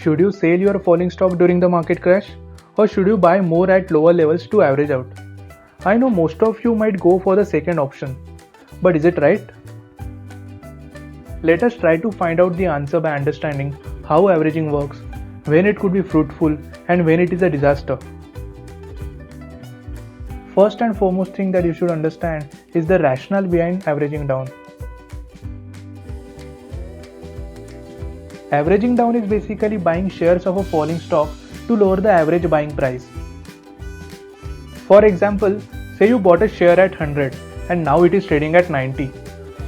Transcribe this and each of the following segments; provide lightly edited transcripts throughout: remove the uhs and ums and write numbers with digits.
Should you sell your falling stock during the market crash, or should you buy more at lower levels to average out? I know most of you might go for the second option, but is it right? Let us try to find out the answer by understanding how averaging works, when it could be fruitful, and when it is a disaster. First and foremost thing that you should understand is the rationale behind averaging down. Averaging down is basically buying shares of a falling stock to lower the average buying price. For example, say you bought a share at 100 and now it is trading at 90.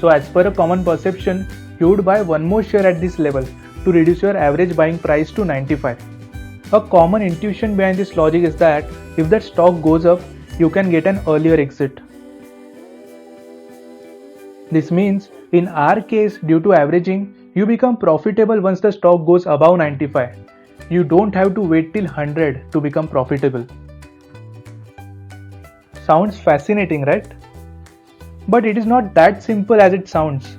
So as per a common perception, you would buy one more share at this level to reduce your average buying price to 95. A common intuition behind this logic is that if that stock goes up, you can get an earlier exit. This means, in our case, due to averaging, you become profitable once the stock goes above 95. You don't have to wait till 100 to become profitable. Sounds fascinating, right? But it is not that simple as it sounds.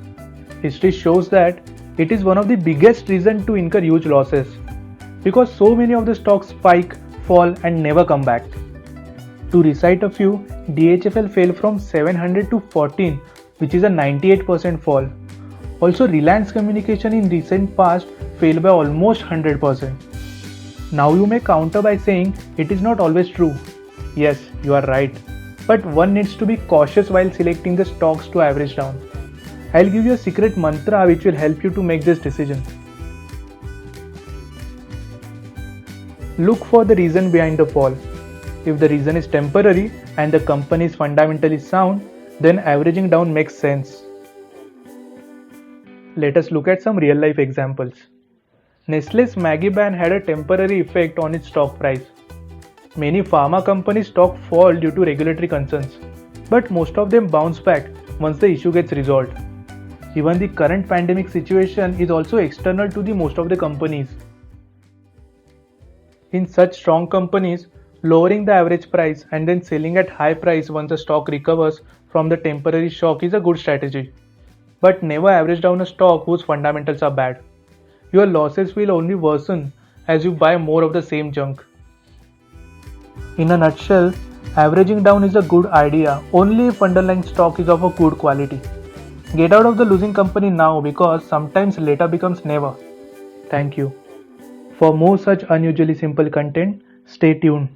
History shows that it is one of the biggest reasons to incur huge losses, because so many of the stocks spike, fall and never come back. To recite a few, DHFL fell from 700 to 14, which is a 98% fall. Also, Reliance Communication in recent past fell by almost 100%. Now you may counter by saying it is not always true. Yes, you are right. But one needs to be cautious while selecting the stocks to average down. I'll give you a secret mantra which will help you to make this decision. Look for the reason behind the fall. If the reason is temporary and the company is fundamentally sound, then averaging down makes sense. Let us look at some real life examples. Nestle's Maggi ban had a temporary effect on its stock price. Many pharma companies' stock fall due to regulatory concerns, but most of them bounce back once the issue gets resolved. Even the current pandemic situation is also external to the most of the companies. In such strong companies, lowering the average price and then selling at high price once the stock recovers from the temporary shock is a good strategy. But never average down a stock whose fundamentals are bad. Your losses will only worsen as you buy more of the same junk. In a nutshell, averaging down is a good idea only if underlying stock is of a good quality. Get out of the losing company now, because sometimes later becomes never. Thank you. For more such unusually simple content, stay tuned.